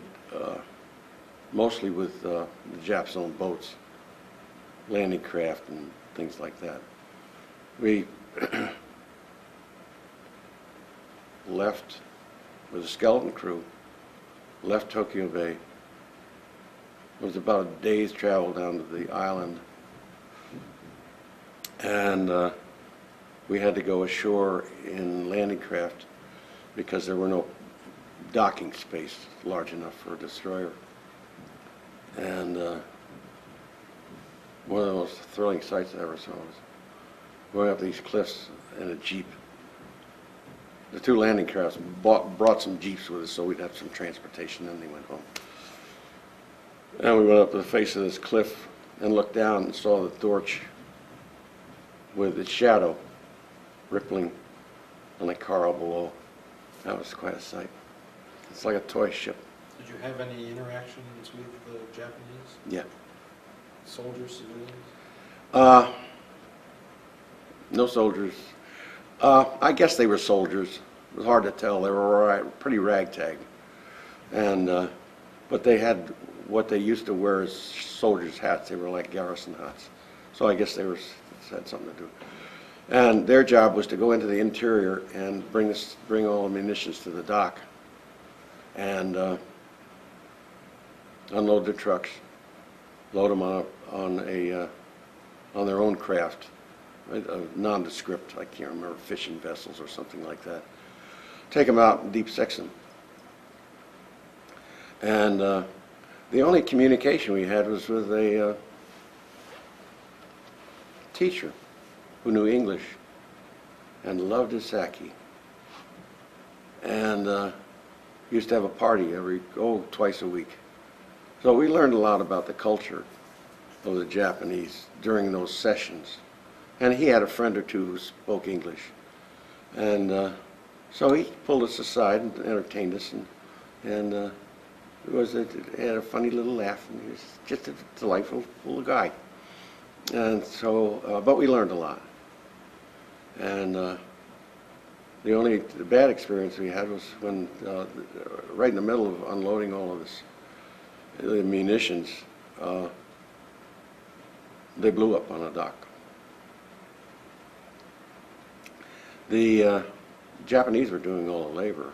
mostly with the Japs' own boats, landing craft and things like that. We left with a skeleton crew, left Tokyo Bay. It was about a day's travel down to the island, and we had to go ashore in landing craft because there were no docking space large enough for a destroyer. And one of the most thrilling sights I ever saw was going up these cliffs in a Jeep. The two landing crafts brought some Jeeps with us so we'd have some transportation, and they went home. And we went up to the face of this cliff and looked down and saw the Dorch with its shadow rippling on the coral below. That was quite a sight. It's like a toy ship. Did you have any interactions with the Japanese? Yeah. Soldiers, civilians? No soldiers. I guess they were soldiers. It was hard to tell. They were pretty ragtag. And, but they had what they used to wear as soldiers' hats. They were like garrison hats. So I guess had something to do. And their job was to go into the interior and bring all the munitions to the dock and unload their trucks, load them on their own craft, a nondescript, I can't remember, fishing vessels or something like that. Take them out and deep six them. And the only communication we had was with a teacher who knew English and loved his sake. And used to have a party twice a week. So we learned a lot about the culture of the Japanese during those sessions. And he had a friend or two who spoke English. And so he pulled us aside and entertained us, and he had a funny little laugh, and he was just a delightful little guy. And so, but we learned a lot. And the bad experience we had was when, right in the middle of unloading all of the munitions, they blew up on a dock. The Japanese were doing all the labor,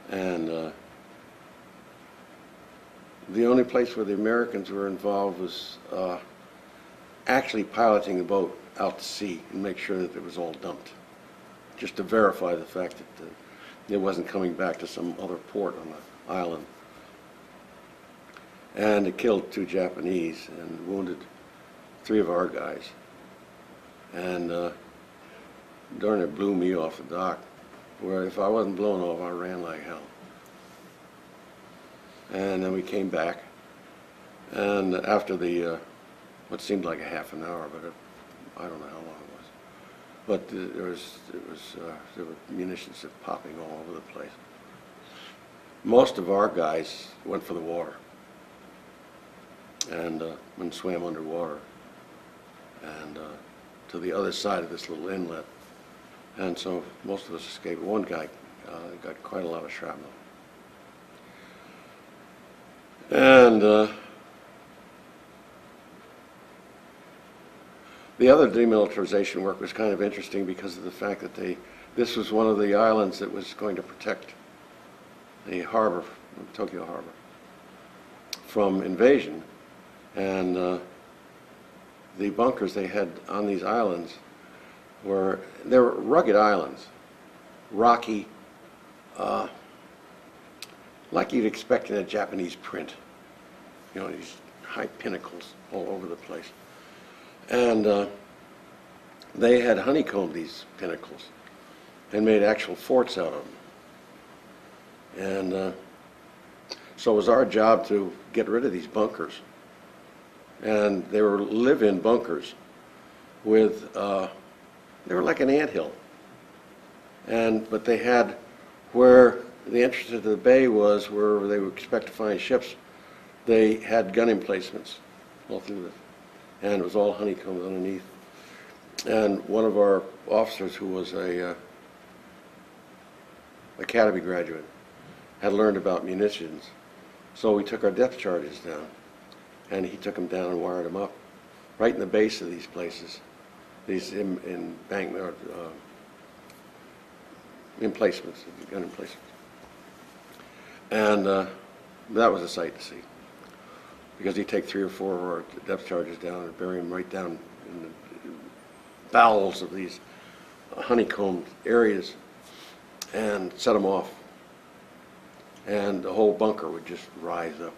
and the only place where the Americans were involved was actually piloting the boat out to sea and make sure that it was all dumped, just to verify the fact that it wasn't coming back to some other port on the island. And it killed 2 Japanese and wounded 3 of our guys. And darn, it blew me off the dock, where if I wasn't blown off, I ran like hell. And then we came back, and after what seemed like a half an hour, but I don't know how long it was. But there were munitions popping all over the place. Most of our guys went for the water and swam underwater and to the other side of this little inlet. And so most of us escaped. One guy got quite a lot of shrapnel. And the other demilitarization work was kind of interesting because of the fact that this was one of the islands that was going to protect the harbor, Tokyo Harbor, from invasion. And the bunkers they had on these islands they were rugged islands, rocky, like you'd expect in a Japanese print. You know, these high pinnacles all over the place. And they had honeycombed these pinnacles and made actual forts out of them. And so it was our job to get rid of these bunkers. And they were live-in bunkers with, they were like an anthill. But they had where the entrance to the bay was, where they would expect to find ships, they had gun emplacements all through it. And it was all honeycombed underneath. And one of our officers, who was a academy graduate, had learned about munitions. So we took our depth charges down, and he took them down and wired them up right in the base of these places, these embankment emplacements, gun emplacements. And that was a sight to see, because he'd take 3 or 4 of our depth charges down and bury them right down in the bowels of these honeycombed areas and set them off. And the whole bunker would just rise up.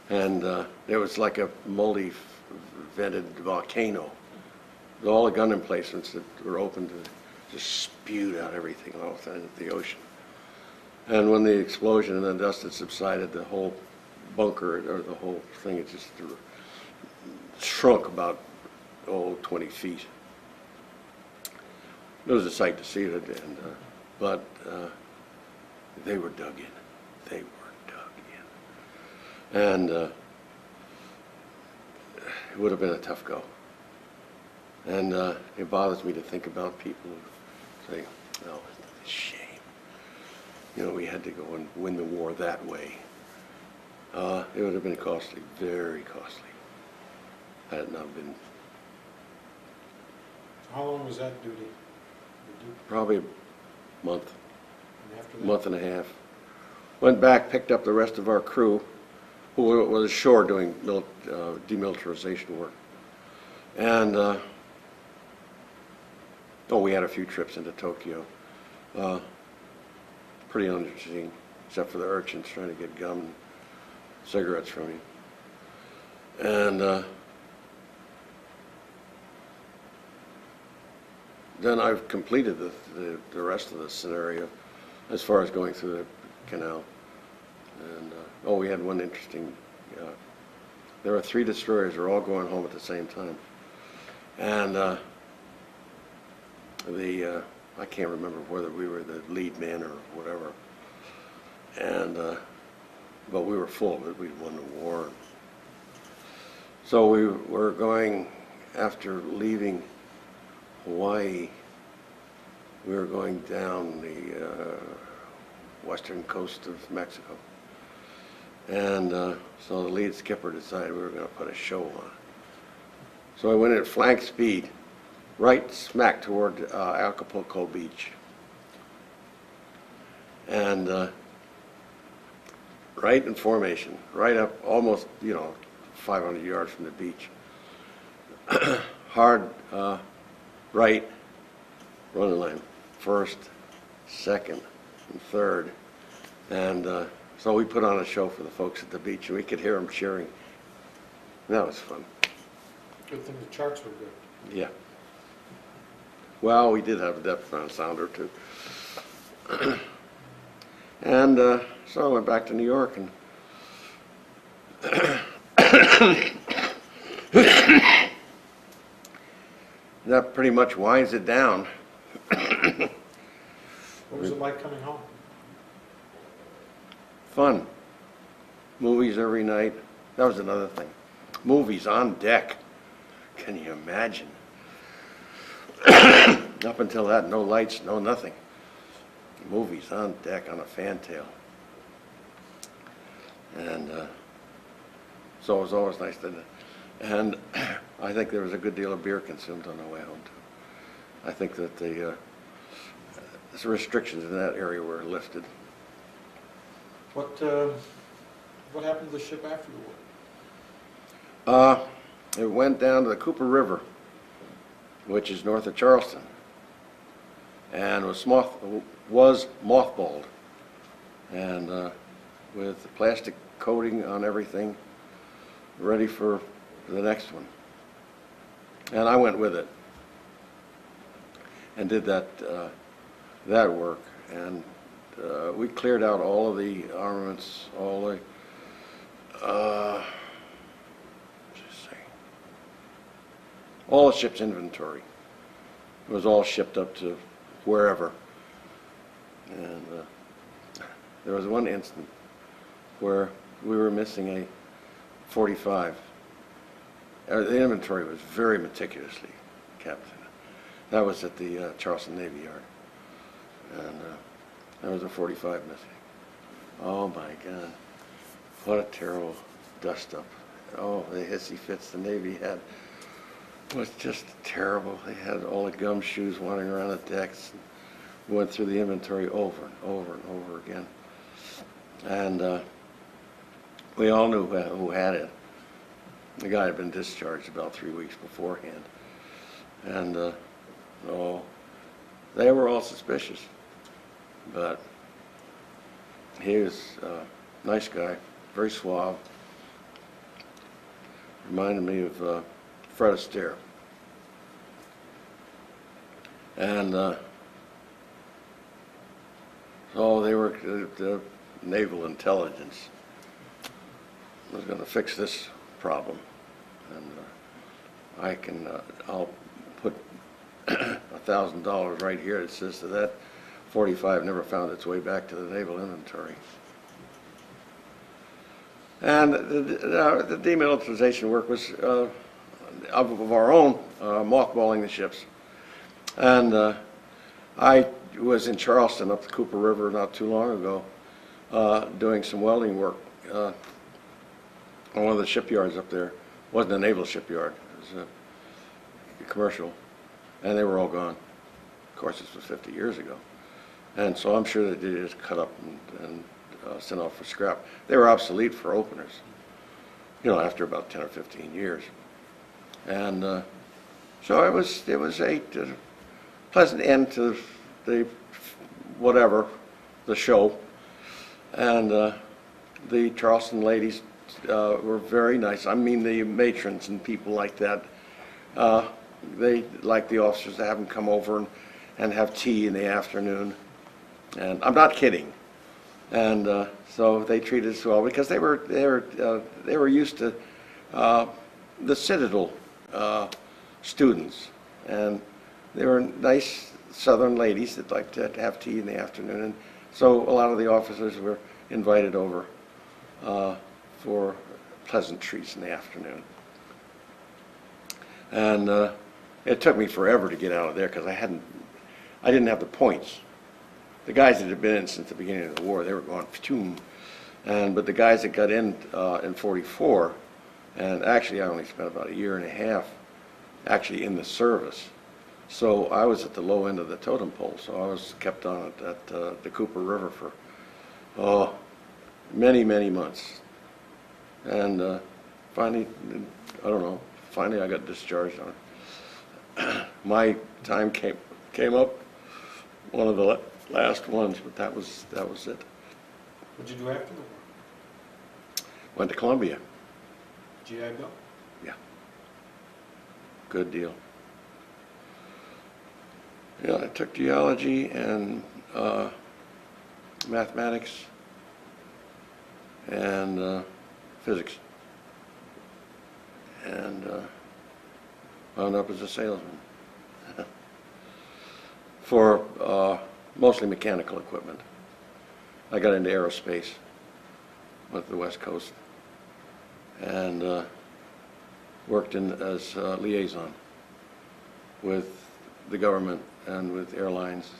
And it was like a multi-vented volcano. All the gun emplacements that were open to just spewed out everything off into the ocean. And when the explosion and the dust had subsided, the whole bunker, or the whole thing, it just shrunk about 20 feet. It was a sight to see it, but they were dug in. They were dug in. And it would have been a tough go. And it bothers me to think about people who say, "Oh, it's a shame. You know, we had to go and win the war that way." It would have been costly, very costly, had it not been. How long was that duty? Probably a month, And after that? month and a half. Went back, picked up the rest of our crew, who was ashore doing demilitarization work. And, we had a few trips into Tokyo. Pretty uninteresting, except for the urchins trying to get gum and cigarettes from you. And then I've completed the rest of the scenario as far as going through the canal. And we had one interesting, there were 3 destroyers, they were all going home at the same time. And I can't remember whether we were the lead men or whatever. And but we were full of it. We'd won the war. So we were going, after leaving Hawaii, we were going down the western coast of Mexico. And so the lead skipper decided we were going to put a show on. So I went at flank speed, right smack toward Acapulco Beach. And right in formation, right up almost, 500 yards from the beach. Hard right running line, first, second, and third. And so we put on a show for the folks at the beach, and we could hear them cheering. That was fun. Good thing the charts were good. Yeah. Well, we did have a depth bound sounder too. And so I went back to New York, and that pretty much winds it down. What was it like coming home? Fun. Movies every night. That was another thing. Movies on deck. Can you imagine? Up until that, no lights, no nothing. Movies on deck on a fantail. And So it was always nice to, and I think there was a good deal of beer consumed on the way home too. I think that the restrictions in that area were lifted. What happened to the ship after the war? It went down to the Cooper River, which is north of Charleston, and was mothballed, and with plastic coating on everything, ready for the next one. And I went with it and did that work, and we cleared out all of the armaments, all the all the ship's inventory. It was all shipped up to wherever. And there was one instant where we were missing a 45. The inventory was very meticulously kept. That was at the Charleston Navy Yard. And there was a 45 missing. Oh my God. What a terrible dust up. Oh, the hissy fits the Navy had was just terrible. They had all the gumshoes wandering around the decks. And went through the inventory over and over and over again. And we all knew who had it. The guy had been discharged about 3 weeks beforehand. And they were all suspicious. But he was a nice guy, very suave. Reminded me of Fred Astaire. And so they were, the Naval Intelligence was going to fix this problem. And I'll put $1,000 right here that says that 45 never found its way back to the naval inventory. And the demilitarization work was of our own, mothballing the ships. And I was in Charleston up the Cooper River not too long ago doing some welding work on one of the shipyards up there. It wasn't a naval shipyard, it was a commercial, and they were all gone. Of course, this was 50 years ago. And so I'm sure that they just cut up and sent off for scrap. They were obsolete for openers, you know, after about 10 or 15 years. And so it was a pleasant end to the show. And the Charleston ladies were very nice. I mean, the matrons and people like that, they like the officers to have them come over and have tea in the afternoon. And I'm not kidding. And so they treated us well because they were used to the Citadel students, and they were nice Southern ladies that liked to have tea in the afternoon. And so a lot of the officers were invited over for pleasantries in the afternoon. And it took me forever to get out of there because I didn't have the points. The guys that had been in since the beginning of the war, they were going ptoom. But the guys that got in 44, and actually I only spent about a year and a half actually in the service. So I was at the low end of the totem pole, so I was kept on at the Cooper River for many, many months. And finally, I don't know, finally I got discharged on it. My time came up, one of the last ones, but that was it. What did you do after the war? Went to Columbia. GI Bill? Yeah. Good deal. Yeah, I took geology and mathematics and physics, and wound up as a salesman for mostly mechanical equipment. I got into aerospace, went to the West Coast, and worked as a liaison with the government and with airlines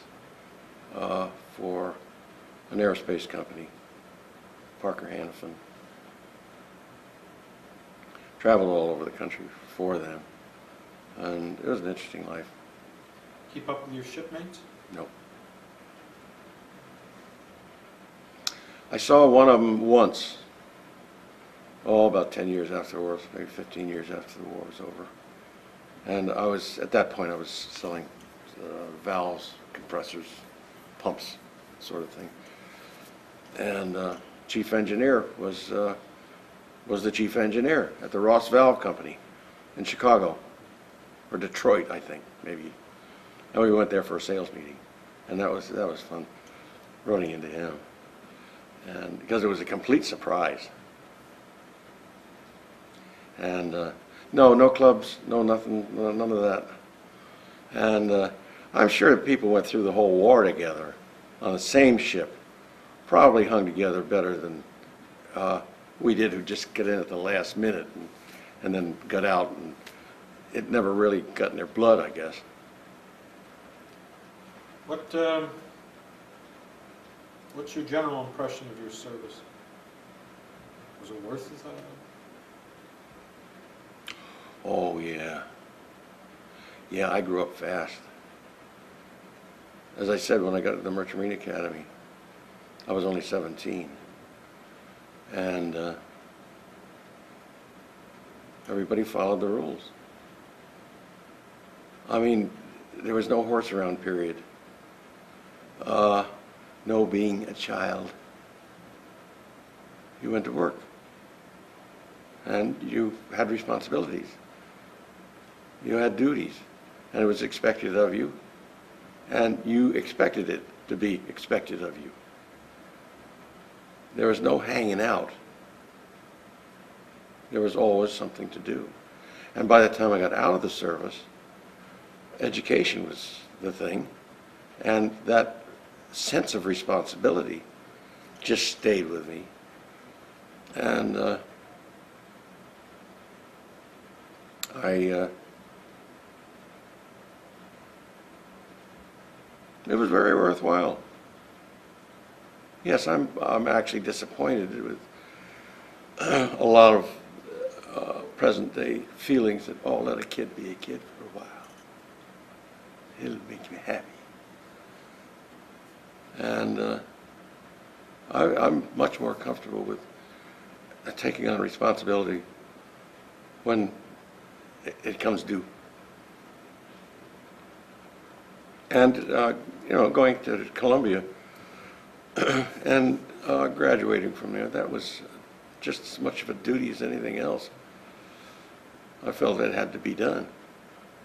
for an aerospace company, Parker Hannifin. traveled all over the country for them, and it was an interesting life. Keep up with your shipmates? No. I saw one of them once, about 10 years afterwards, maybe 15 years after the war was over. And at that point, I was selling valves, compressors, pumps, sort of thing. And chief engineer was the chief engineer at the Ross Valve Company in Chicago, or Detroit, I think, maybe. And we went there for a sales meeting, and that was fun, running into him. And because it was a complete surprise. And no clubs, no nothing, none of that. And I'm sure people went through the whole war together on the same ship, probably hung together better than we did, who just got in at the last minute and then got out, and it never really got in their blood, I guess. What's your general impression of your service? Was it worth it? Oh, yeah. Yeah, I grew up fast. As I said, when I got to the Merchant Marine Academy, I was only 17. And everybody followed the rules. I mean, there was no horse around period. No being a child. You went to work. And you had responsibilities. You had duties. And it was expected of you. And you expected it to be expected of you. There was no hanging out. There was always something to do. And by the time I got out of the service, education was the thing. And that sense of responsibility just stayed with me. And it was very worthwhile. Yes, I'm actually disappointed with a lot of present day feelings that, oh, let a kid be a kid for a while. It'll make you happy. And I'm much more comfortable with taking on responsibility when it comes due. And, going to Columbia and graduating from there, that was just as much of a duty as anything else. I felt it had to be done,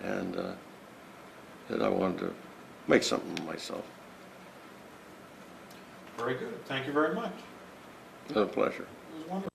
and that I wanted to make something of myself. Very good. Thank you very much. It was a pleasure. It was wonderful.